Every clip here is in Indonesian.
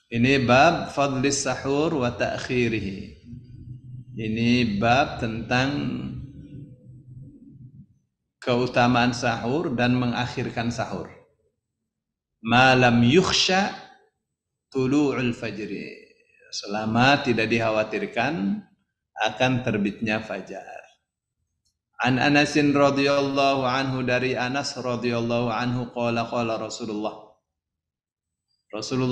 Ini bab fadlis sahur wa ta'khirihi. Ini bab tentang keutamaan sahur dan mengakhirkan sahur. Malam yukhsha tulu'ul fajri. Selama tidak dikhawatirkan akan terbitnya fajar. An Anasin radhiyallahu anhu, dari Anas radhiyallahu anhu, qala Rasulullah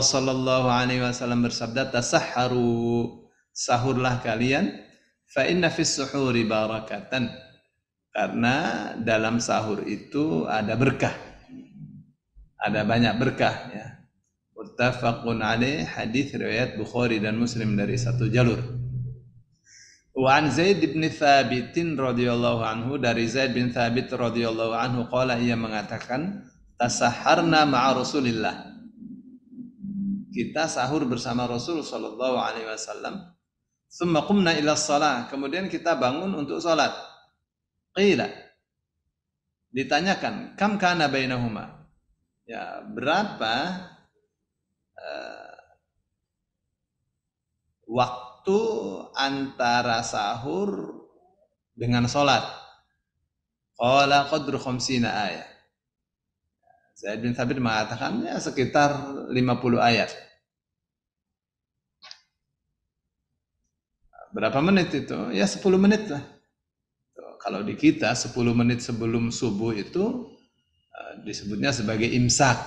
sallallahu alaihi wasallam bersabda, tasahharu, sahurlah kalian, fa inna fis suhuri barakatan, karena dalam sahur itu ada berkah, ada banyak berkah ya. Muttafaqun alaih, hadis riwayat Bukhari dan Muslim dari satu jalur. Wa an Zaid bin Thabit radhiyallahu anhu, dari Zaid bin Thabit radhiyallahu anhu, qala, ia mengatakan, tasahharna ma'a Rasulillah, kita sahur bersama Rasul sallallahu alaihi wasallam. Tsumma qumna ila shalah, kemudian kita bangun untuk salat. Qila, ditanyakan, kam kana bainahuma, ya berapa waktu antara sahur dengan salat? Qala qadru 50 ayat. Zaid bin Thabit mengatakan ya sekitar 50 ayat. Berapa menit itu? Ya 10 menit lah. Kalau di kita 10 menit sebelum subuh itu disebutnya sebagai imsak.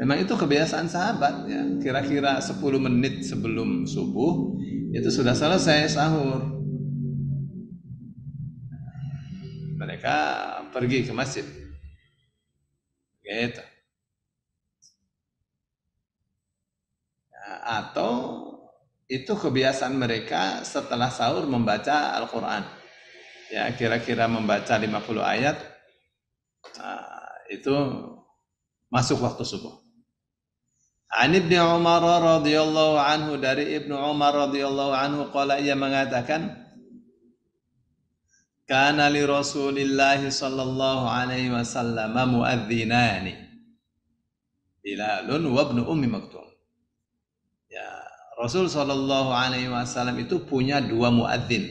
Memang itu kebiasaan sahabat ya. Kira-kira 10 menit sebelum subuh itu sudah selesai sahur. Mereka pergi ke masjid. Gitu. Atau itu kebiasaan mereka setelah sahur membaca Al-Quran. Ya, kira-kira membaca 50 ayat, itu masuk waktu subuh. An Ibnu Umar radhiyallahu anhu, dari Ibnu Umar radhiyallahu anhu, qala, ia mengatakan, kana li Rasulillah sallallahu alaihi wasallam muadzinani, Bilalun wa Ibnu Ummi Maktum. Ya, Rasul sallallahu alaihi wasallam itu punya dua muadzin,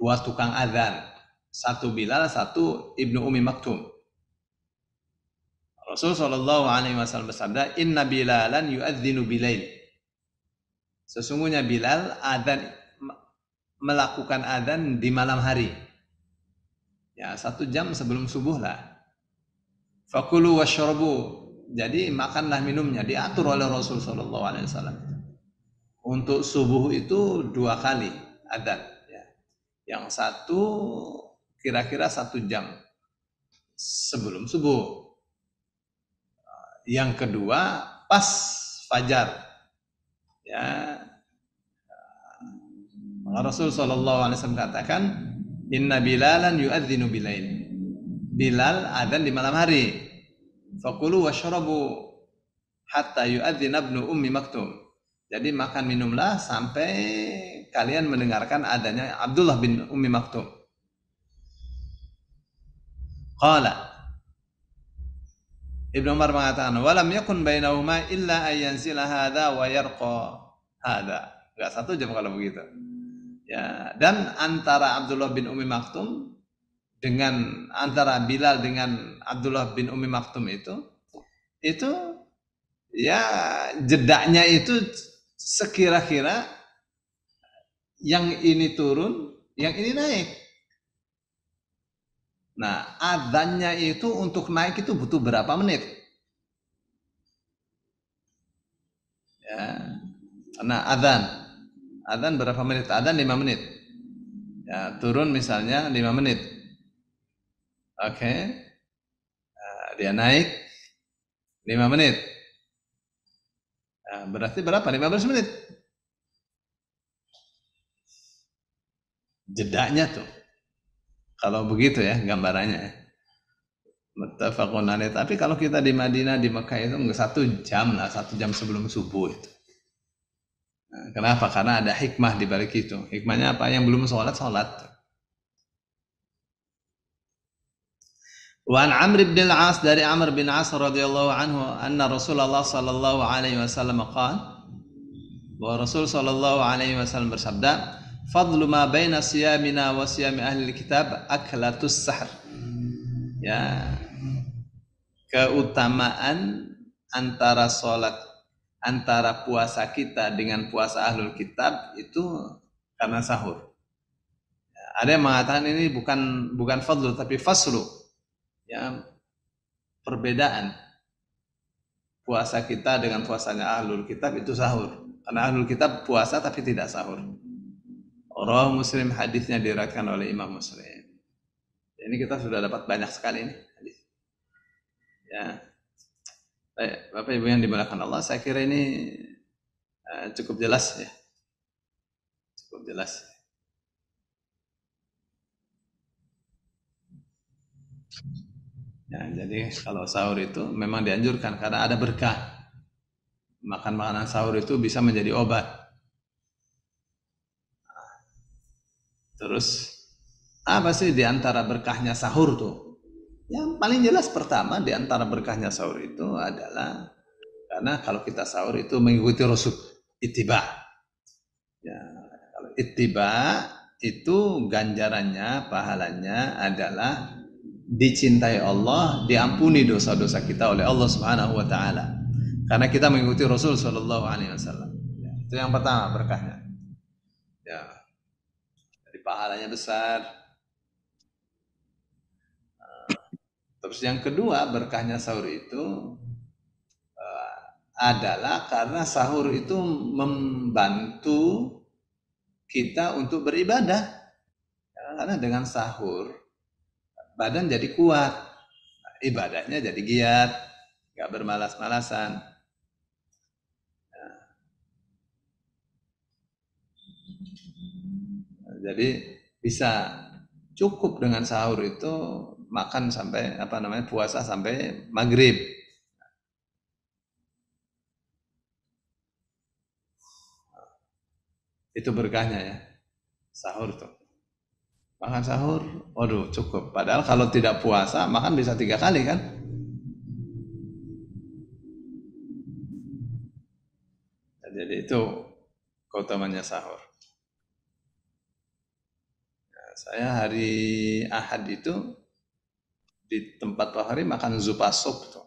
dua tukang adzan, satu Bilal, satu Ibnu Ummi Maktum. Rasul sallallahu alaihi wasallam bersabda, inna Bilalan yu'adzinu bilail, sesungguhnya Bilal adzan, melakukan adzan di malam hari, ya 1 jam sebelum subuh lah. Fakulu washrabu, jadi makanlah minumnya, diatur oleh Rasul sallallahu alaihi wasallam. Untuk subuh itu 2 kali adzan ya. Yang satu kira-kira 1 jam sebelum subuh. Yang kedua pas fajar. Ya. Rasul sallallahu alaihi wasallam katakan, inna Bilalan yu'adzinu bilail. Bilal adzan di malam hari. Fakulu washrabu hatta yu'adzina Ibnu Ummi Maktum. Jadi makan minumlah sampai kalian mendengarkan adanya Abdullah bin Ummi Maktum. Qala, Ibnu Umar mengatakan, walam yakun bainahuma illa ayyanzila hadza wa yarqa hadza. Enggak 1 jam kalau begitu. Ya, dan antara Abdullah bin Ummi Maktum dengan, antara Bilal dengan Abdullah bin Ummi Maktum itu ya jedaknya itu sekira-kira yang ini turun, yang ini naik. Nah, adzannya itu untuk naik itu butuh berapa menit? Ya. Nah, adzan berapa menit? Adzan 5 menit. Ya, turun misalnya 5 menit. Oke. Nah, dia naik 5 menit. Nah, berarti berapa? 15 menit. Jedanya tuh. Kalau begitu ya gambarannya. Muttafaqun alaih. Tapi kalau kita di Madinah, di Mekah itu enggak 1 jam lah, 1 jam sebelum subuh itu. Nah, kenapa? Karena ada hikmah di balik itu. Hikmahnya apa? Yang belum sholat. Wa an Amr bin al-As, dari Amr bin As radhiyallahu anhu, anna Rasulullah sallallahu alaihi wasallam qala, bahwa Rasul sallallahu alaihi wasallam bersabda, fadlu ma baina siyamina wa siyami ahli kitab aklatus sahr. Ya, keutamaan antara puasa kita dengan puasa ahlul kitab itu karena sahur. Ada yang mengatakan ini bukan fadlu tapi faslu. Ya, perbedaan puasa kita dengan puasanya ahlul kitab itu sahur. Karena ahlul kitab puasa tapi tidak sahur. Rawahu Muslim, hadisnya diriwayatkan oleh Imam Muslim. Ini kita sudah dapat banyak sekali ini hadis. Ya. Baik, Bapak Ibu yang dimuliakan Allah, saya kira ini cukup jelas ya. Cukup jelas. Ya, jadi kalau sahur itu memang dianjurkan karena ada berkah. Makan makanan sahur itu bisa menjadi obat. Terus apa sih di antara berkahnya sahur tuh? Yang paling jelas pertama di antara berkahnya sahur itu adalah karena kalau kita sahur itu mengikuti Rasul, ittiba. Ya, kalau ittiba itu ganjarannya, pahalanya adalah dicintai Allah, diampuni dosa-dosa kita oleh Allah Subhanahu wa taala. Karena kita mengikuti Rasul sallallahu alaihi wasallam. Ya, itu yang pertama berkahnya. Ya. Jadi pahalanya besar. Terus yang kedua berkahnya sahur itu adalah karena sahur itu membantu kita untuk beribadah. Karena dengan sahur badan jadi kuat, ibadahnya jadi giat, gak bermalas-malasan. Jadi bisa cukup dengan sahur itu makan sampai puasa sampai maghrib. Itu berkahnya ya, sahur tuh. Makan sahur, waduh cukup. Padahal kalau tidak puasa makan bisa 3 kali kan? Jadi itu keutamanya sahur. Nah, saya hari Ahad itu di tempat Pak Hari makan zupa sup tuh.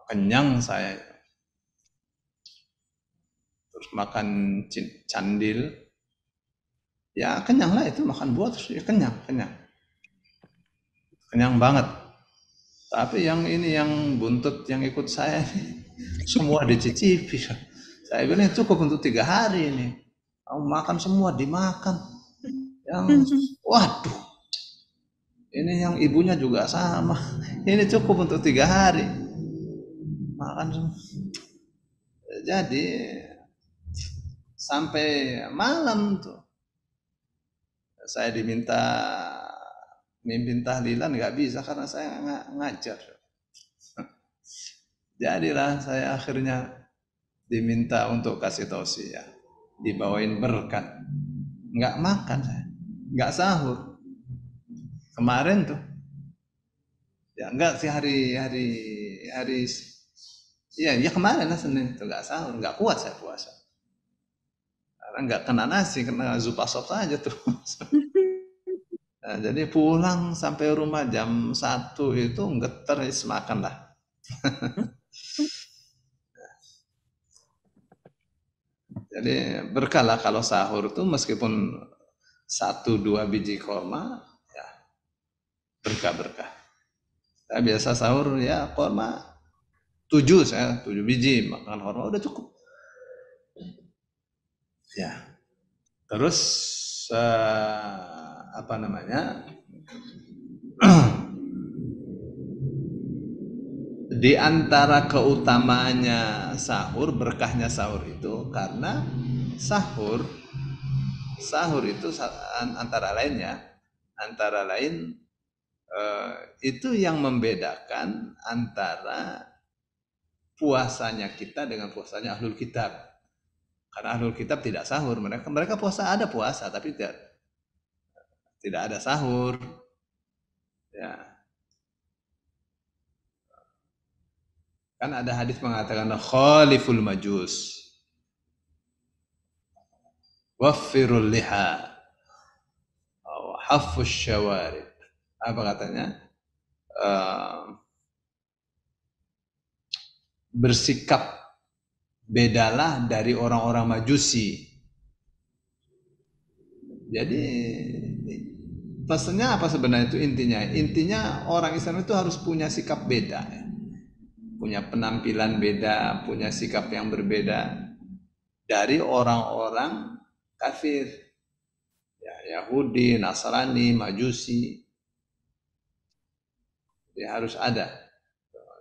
Kenyang saya. Terus makan candil. Ya kenyang lah itu, makan buah terus ya kenyang. Kenyang banget. Tapi yang ini yang buntut yang ikut saya semua dicicipi. Saya bilang cukup untuk 3 hari ini. Kamu makan semua dimakan. Yang waduh. Ini yang ibunya juga sama. Ini cukup untuk 3 hari. Makan semua. Jadi sampai malam tuh saya diminta mimpin tahlilan nggak bisa karena saya ngajar. Jadilah saya akhirnya diminta untuk kasih tausiah, dibawain berkat. Nggak makan saya, nggak sahur. Kemarin tuh, ya nggak sih hari ya kemarin lah Senin tuh nggak sahur, nggak kuat saya puasa. Karena nggak kena nasi, kena zupa sop saja tuh. Nah, jadi pulang sampai rumah jam 1 itu geter makan lah. Jadi berkah lah kalau sahur tuh meskipun 1-2 biji korma ya berkah. Saya biasa sahur ya korma 7 biji makan korma udah cukup. Ya. Terus di antara keutamaannya sahur, berkahnya sahur itu karena sahur itu antara lain itu yang membedakan antara puasanya kita dengan puasanya ahlul kitab. Karena ahlul kitab tidak sahur, mereka puasa tapi tidak ada sahur. Ya. Kan ada hadis mengatakan khaliful majus, waffirul liha, haffus syawarib. Apa katanya? Bersikap bedalah dari orang-orang majusi. Jadi pesannya apa sebenarnya itu intinya? Intinya orang Islam itu harus punya sikap beda, ya. Punya penampilan beda, punya sikap yang berbeda dari orang-orang kafir, ya, Yahudi, Nasrani, Majusi. Ya, harus ada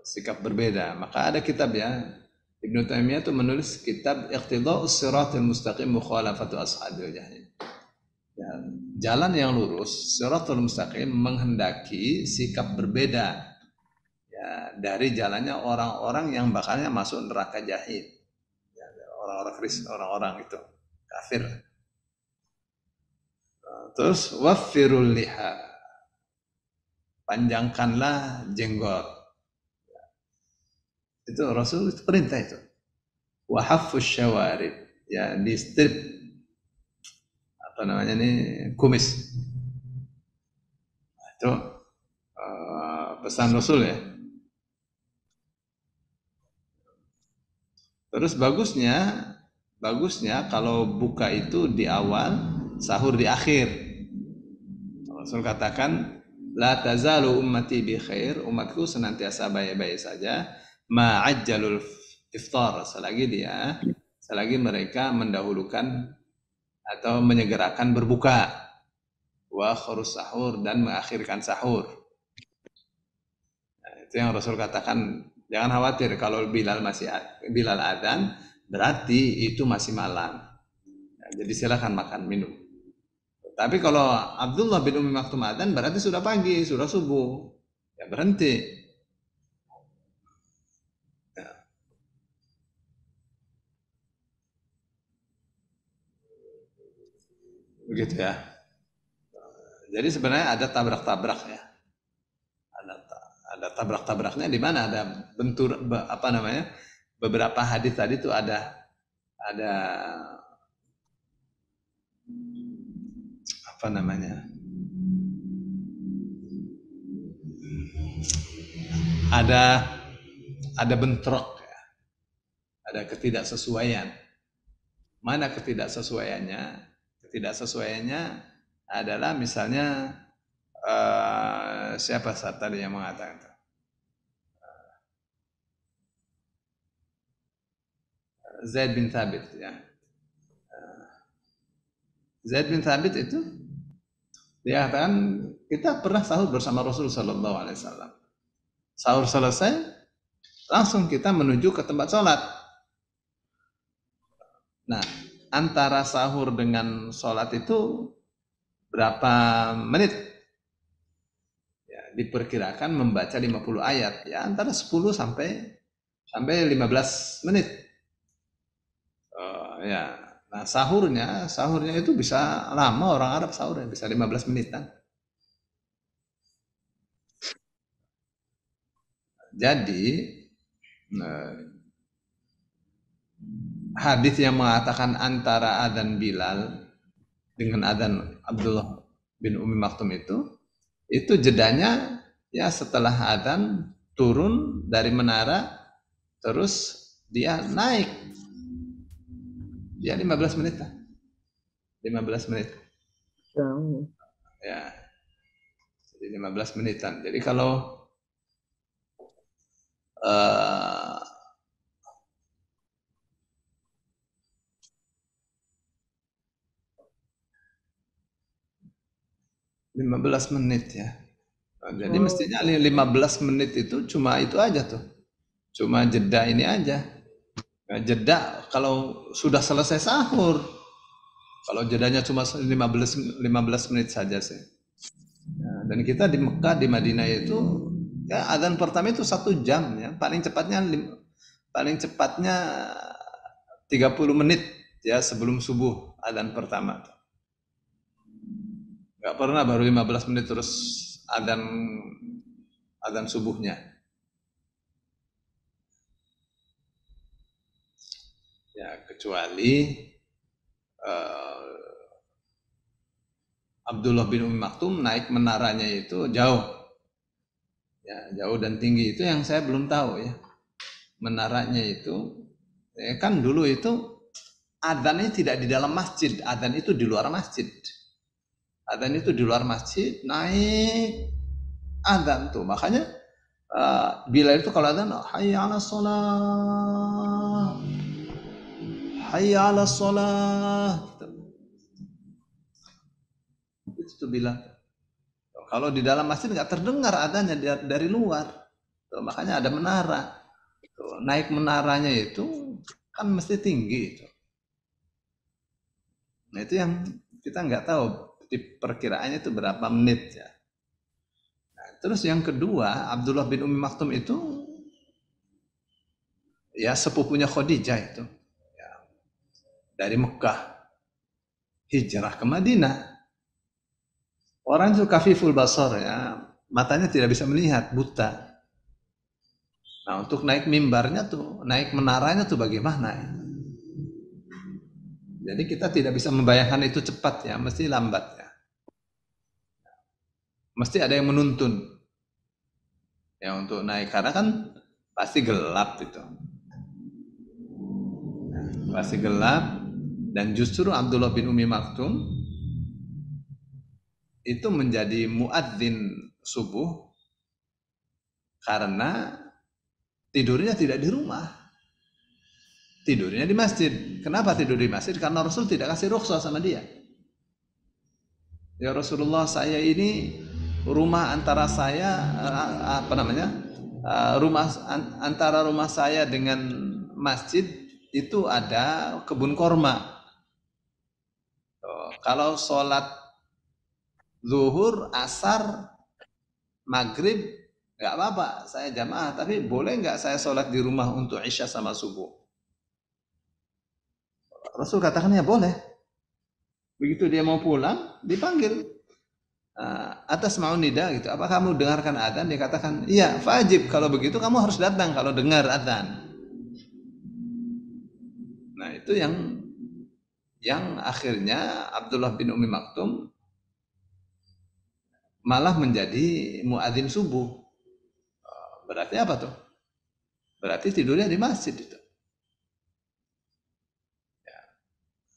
sikap berbeda. Maka ada kitab, ya, Ibnu Taimiyah itu menulis kitab Iqtida'us Shiratal Mustaqim Mukhalafatu Ashabil Jahil. Ya, jalan yang lurus, Shiratal Mustaqim, menghendaki sikap berbeda, ya, dari jalannya orang-orang yang bakalnya masuk neraka jahil. Ya, orang-orang Kristen, orang-orang itu kafir. Terus waffirul liha, panjangkanlah jenggot. Itu Rasul itu perintah itu. Wahaffus syawarib, ya, di strip apa namanya ini, kumis. Itu pesan Rasul, ya. Terus bagusnya kalau buka itu di awal, sahur di akhir. Rasul katakan, la tazalu ummati bi khair, umatku senantiasa baik-baik saja, ma'ajjalul iftar, selagi mereka mendahulukan atau menyegerakan berbuka, wa khurus sahur, dan mengakhirkan sahur. Nah, itu yang Rasul katakan, jangan khawatir kalau Bilal adzan, berarti itu masih malam. Nah, jadi silakan makan minum. Tapi kalau Abdullah bin Ummi Maktum adzan, berarti sudah pagi, sudah subuh. Ya berhenti. Ya. Begitu, ya. Jadi sebenarnya ada tabrak-tabrak, ya. Ada tabrak-tabraknya di mana ada bentur, apa namanya? Beberapa hadis tadi itu ada apa namanya? Ada bentrok, ya. Ada ketidaksesuaian. Mana ketidaksesuaiannya? Ketidaksesuaiannya adalah misalnya siapa saat tadi yang mengatakan itu? Zaid bin Thabit, ya. Zaid bin Thabit itu dia katakan, kita pernah sahur bersama Rasul Sallallahu Alaihi Wasallam. Sahur selesai, langsung kita menuju ke tempat sholat. Nah, antara sahur dengan sholat itu berapa menit? Ya, diperkirakan membaca 50 ayat, ya, antara 10 sampai 15 menit. Ya. Nah, sahurnya itu bisa lama, orang Arab sahurnya bisa 15 menitan. Jadi hadis yang mengatakan antara adzan Bilal dengan adzan Abdullah bin Ummi Maktum itu jedanya, ya, setelah adzan turun dari menara, terus dia naik, ya, 15 menit lah. 15 menit. Ya. Jadi 15 menitan. Jadi kalau 15 menit, ya. Nah, jadi mestinya 15 menit itu cuma itu aja tuh. Cuma jeda ini aja. Nah, jeda kalau sudah selesai sahur. Kalau jedanya cuma 15 menit saja sih. Nah, dan kita di Mekah, di Madinah itu, ya, adzan pertama itu 1 jam, ya. Paling cepatnya 30 menit, ya, sebelum subuh adzan pertama. Nggak pernah baru 15 menit terus adzan subuhnya. kecuali Abdullah bin Umi Maktum naik menaranya itu jauh, ya, jauh dan tinggi. Itu yang saya belum tahu ya. Menaranya itu, ya kan dulu itu adzannya tidak di dalam masjid, adzan itu di luar masjid. Adzan itu di luar masjid, naik adzan tuh. Makanya Bilal itu kalau adzan, hayya 'alas shalah, hayya 'alas shalah. Itu tuh Bilal. Kalau di dalam masjid nggak terdengar adanya dari luar. Tuh, makanya ada menara. Tuh, naik menaranya itu kan mesti tinggi itu. Nah itu yang kita nggak tahu perkiraannya itu berapa menit ya. Nah, terus yang kedua Abdullah bin Umi Maktum itu ya sepupunya Khadijah itu ya, dari Mekah hijrah ke Madinah. Orang itu kafiful basar ya, matanya tidak bisa melihat, buta. Nah untuk naik mimbarnya tuh, naik menaranya tuh bagaimana? Jadi kita tidak bisa membayangkan itu cepat ya, mesti lambat ya. Mesti ada yang menuntun ya untuk naik karena kan pasti gelap itu. Pasti gelap dan justru Abdullah bin Umi Maktum itu menjadi muadzin subuh karena tidurnya tidak di rumah. Tidurnya di masjid. Kenapa tidur di masjid? Karena Rasul tidak kasih rukhsah sama dia. Ya Rasulullah, saya ini rumah antara saya apa namanya? Rumah antara rumah saya dengan masjid itu ada kebun korma. Kalau sholat zuhur, asar, maghrib nggak apa-apa, saya jamaah. Tapi boleh nggak saya sholat di rumah untuk isya sama subuh? Rasul katakan ya boleh. Begitu dia mau pulang, dipanggil atas mau nida gitu. Apa kamu dengarkan adzan? Dia katakan iya, wajib. Kalau begitu kamu harus datang kalau dengar adzan. Nah itu yang akhirnya Abdullah bin Umi Maktum malah menjadi muadzin subuh. Berarti apa tuh? Berarti tidurnya di masjid itu. Ya,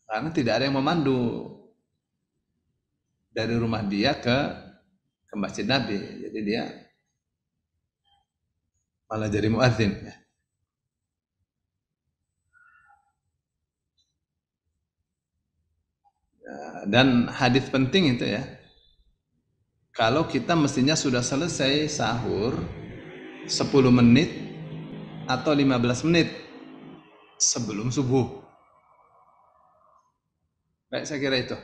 karena tidak ada yang memandu dari rumah dia ke masjid Nabi. Jadi dia malah jadi muadzin. Ya. Dan hadis penting itu ya. Kalau kita mestinya sudah selesai sahur 10 menit atau 15 menit sebelum subuh. Baik, saya kira itu.